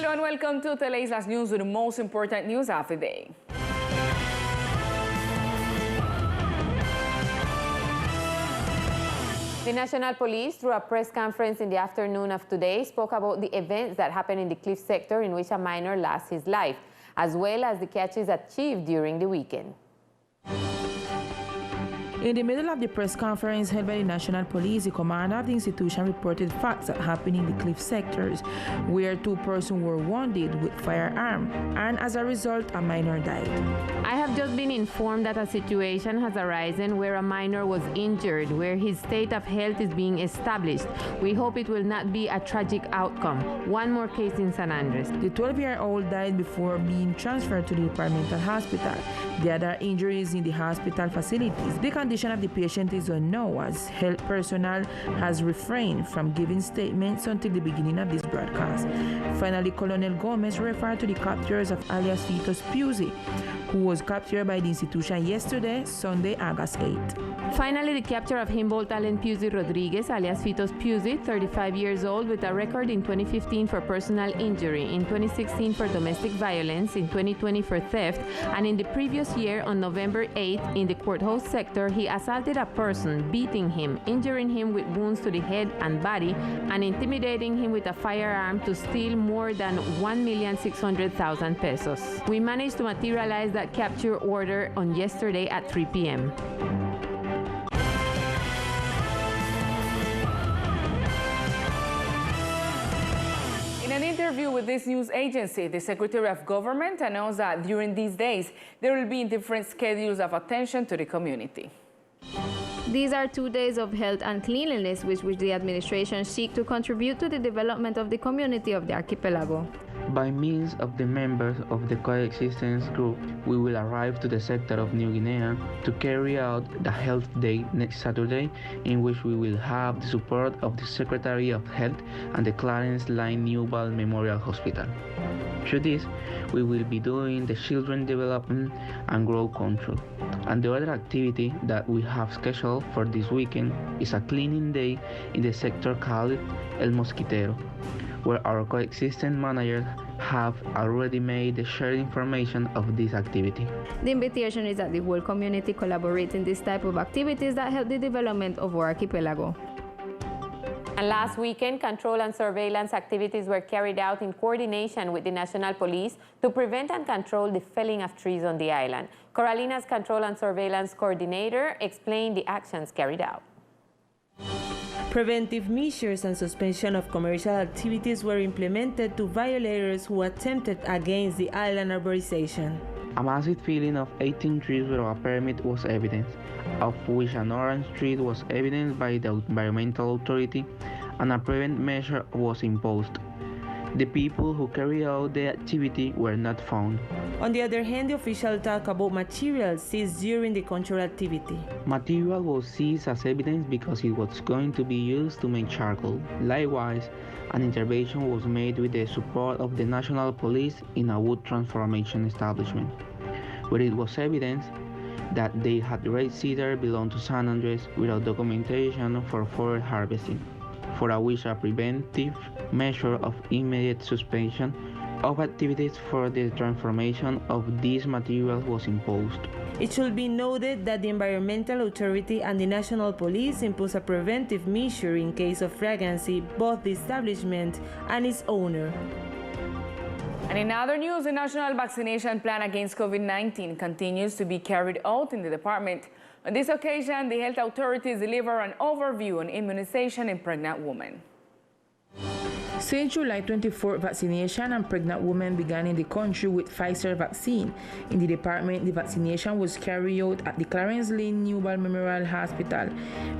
Hello and welcome to Teleislas News with the most important news of the day. The National Police, through a press conference in the afternoon of today, spoke about the events that happened in the Cliff sector in which a minor lost his life, as well as the catches achieved during the weekend. In the middle of the press conference held by the National Police, the commander of the institution reported facts that happened in the Cliff sectors, where 2 persons were wounded with firearms, and as a result, a minor died. I have just been informed that a situation has arisen where a minor was injured, where his state of health is being established. We hope it will not be a tragic outcome. One more case in San Andres. The 12-year-old died before being transferred to the departmental hospital. The other injuries in the hospital facilities. The condition of the patient is unknown, as health personnel has refrained from giving statements until the beginning of this broadcast. Finally, Colonel Gomez referred to the captures of alias Fetus Pusey, who was captured by the institution yesterday, Sunday, August 8. Finally, the capture of Humboldt Allen Pusey Rodriguez, alias Fetus Pusey, 35 years old, with a record in 2015 for personal injury, in 2016 for domestic violence, in 2020 for theft, and in the previous year, on November 8, in the courthouse sector, he assaulted a person, beating him, injuring him with wounds to the head and body, and intimidating him with a firearm to steal more than 1,600,000 pesos. We managed to materialize that capture order on yesterday at 3 p.m. In an interview with this news agency, the Secretary of Government announced that during these days, there will be different schedules of attention to the community. These are 2 days of health and cleanliness which the administration seek to contribute to the development of the community of the archipelago. By means of the members of the coexistence group, we will arrive to the sector of New Guinea to carry out the Health Day next Saturday, in which we will have the support of the Secretary of Health and the Clarence Line Newball Memorial Hospital. Through this, we will be doing the children development and growth control. And the other activity that we have scheduled for this weekend is a cleaning day in the sector called El Mosquitero, where our coexistence managers have already made the shared information of this activity. The invitation is that the whole community collaborate in this type of activities that help the development of our archipelago. And last weekend, control and surveillance activities were carried out in coordination with the National Police to prevent and control the felling of trees on the island. Coralina's Control and Surveillance Coordinator explained the actions carried out. Preventive measures and suspension of commercial activities were implemented to violators who attempted against the island arborization. A massive felling of 18 trees without a permit was evident, of which an orange tree was evidenced by the environmental authority, and a preventive measure was imposed. The people who carried out the activity were not found. On the other hand, the official talked about materials seized during the control activity. Material was seized as evidence because it was going to be used to make charcoal. Likewise, an intervention was made with the support of the National Police in a wood transformation establishment, where it was evidence that they had raised cedar belonging to San Andres without documentation for forest harvesting, for which a preventive measure of immediate suspension of activities for the transformation of these materials was imposed. It should be noted that the Environmental Authority and the National Police impose a preventive measure in case of flagrancy, both the establishment and its owner. And in other news, the national vaccination plan against COVID-19 continues to be carried out in the department. On this occasion, the health authorities deliver an overview on immunization in pregnant women. Since July 24, vaccination on pregnant women began in the country with Pfizer vaccine. In the department, the vaccination was carried out at the Clarence Lane Newball Memorial Hospital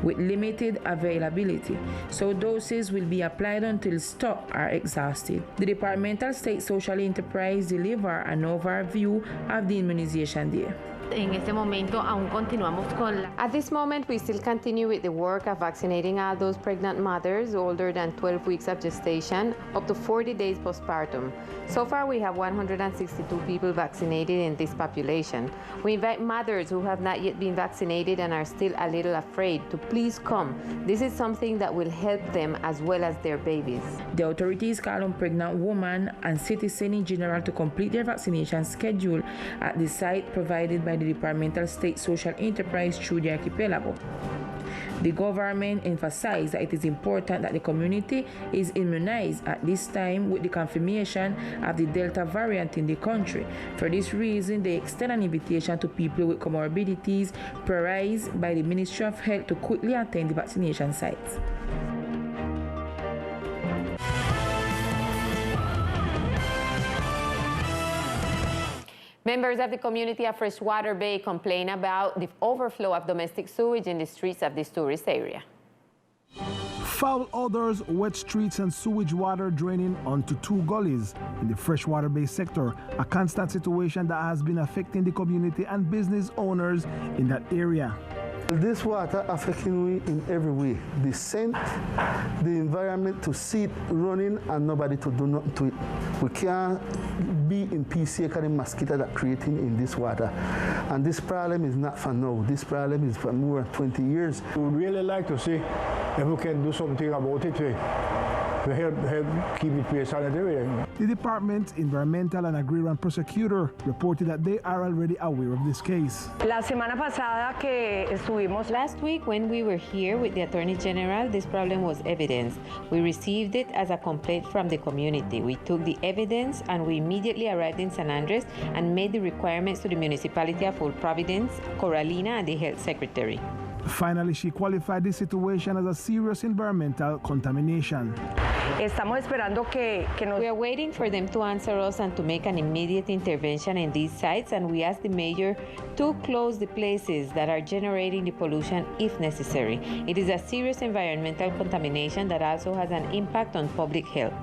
with limited availability, so doses will be applied until stock are exhausted. The Departmental State Social Enterprise delivered an overview of the immunization day. En este momento aún continuamos con la... At this moment, we still continue with the work of vaccinating all those pregnant mothers older than 12 weeks of gestation up to 40 days postpartum. So far, we have 162 people vaccinated in this population. We invite mothers who have not yet been vaccinated and are still a little afraid to please come. This is something that will help them as well as their babies. The authorities call on pregnant women and citizens in general to complete their vaccination schedule at the site provided by the Departmental State Social Enterprise through the archipelago. The government emphasized that it is important that the community is immunized at this time with the confirmation of the Delta variant in the country. For this reason, they extend an invitation to people with comorbidities prioritized by the Ministry of Health to quickly attend the vaccination sites. Members of the community of Freshwater Bay complain about the overflow of domestic sewage in the streets of this tourist area. Foul odors, wet streets, and sewage water draining onto two gullies in the Freshwater Bay sector, a constant situation that has been affecting the community and business owners in that area. This water affecting we in every way. The scent, the environment, to see it running and nobody to do nothing to it. We can't be in peace here because the mosquito that creating in this water. And this problem is not for now. This problem is for more than 20 years. We would really like to see if we can do something about it to help keep it sanitary. The Department's Environmental and Agrarian Prosecutor reported that they are already aware of this case. Last week, when we were here with the Attorney General, this problem was evidenced. We received it as a complaint from the community. We took the evidence and we immediately arrived in San Andres and made the requirements to the municipality of Old Providence, Coralina, and the Health Secretary. Finally, she qualified this situation as a serious environmental contamination. We are waiting for them to answer us and to make an immediate intervention in these sites, and we ask the mayor to close the places that are generating the pollution if necessary. It is a serious environmental contamination that also has an impact on public health.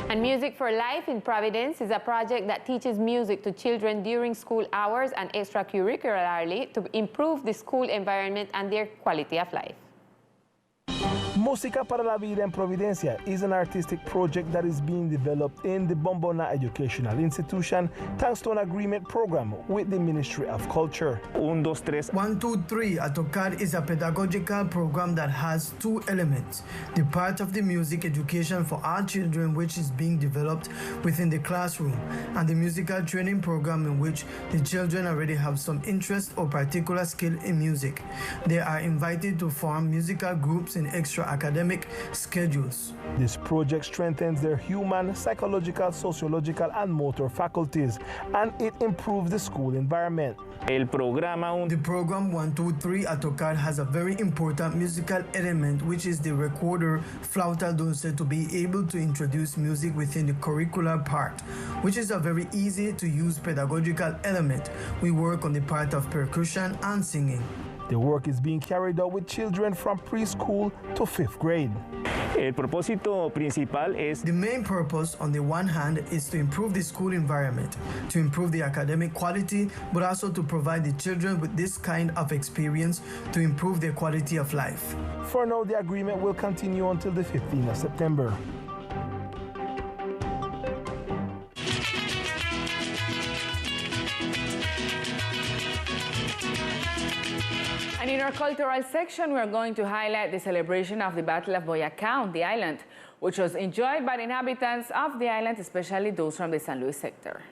And Music for Life in Providence is a project that teaches music to children during school hours and extracurricularly to improve the school environment and their quality of life. Música para la Vida en Providencia is an artistic project that is being developed in the Bombona Educational Institution thanks to an agreement program with the Ministry of Culture. 1, 2, 3. 1, 2, 3 A Tocar is a pedagogical program that has two elements. The part of the music education for all children, which is being developed within the classroom, and the musical training program in which the children already have some interest or particular skill in music. They are invited to form musical groups in extra academic schedules. This project strengthens their human, psychological, sociological, and motor faculties, and it improves the school environment. The program 1, 2, 3 A Tocar has a very important musical element, which is the recorder flauta dulce, to be able to introduce music within the curricular part, which is a very easy to use pedagogical element. We work on the part of percussion and singing. The work is being carried out with children from preschool to 5th grade. The main purpose, on the one hand, is to improve the school environment, to improve the academic quality, but also to provide the children with this kind of experience to improve their quality of life. For now, the agreement will continue until the 15th of September. And in our cultural section, we are going to highlight the celebration of the Battle of Boyacá on the island, which was enjoyed by the inhabitants of the island, especially those from the San Luis sector.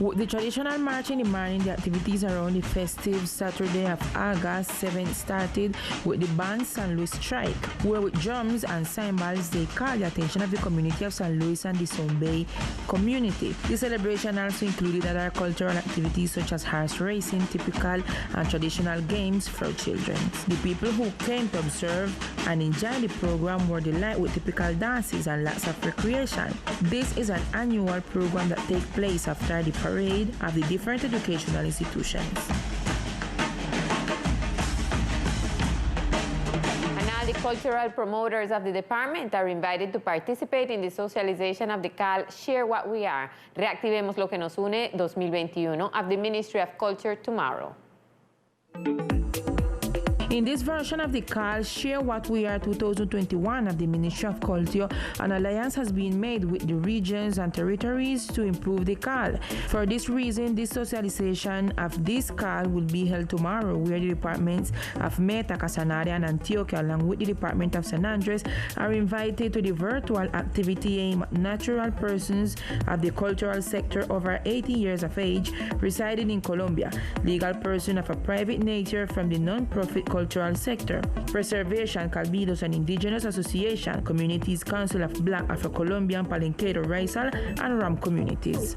With the traditional march in the morning, the activities around the festive Saturday of August 7th started with the band San Luis Strike, where with drums and cymbals they called the attention of the community of San Luis and the Sun Bay community. The celebration also included other cultural activities such as horse racing, typical and traditional games for children. The people who came to observe and enjoy the program were delighted with typical dances and lots of recreation. This is an annual program that takes place after the parade of the different educational institutions. And all the cultural promoters of the department are invited to participate in the socialization of the CAL Share What We Are, Reactivemos lo que nos une 2021 of the Ministry of Culture tomorrow. In this version of the CAL Share What We Are 2021 of the Ministry of Culture, an alliance has been made with the regions and territories to improve the CAL. For this reason, this socialization of this CAL will be held tomorrow, where the departments of Meta, Casanare, and Antioquia, along with the Department of San Andres, are invited to the virtual activity aimed at natural persons of the cultural sector over 80 years of age residing in Colombia, legal person of a private nature from the non-profit cultural sector, Preservation, Calvidos and Indigenous Association, Communities Council of Black Afro-Colombian, Palenquero, Raizal, and Ram communities.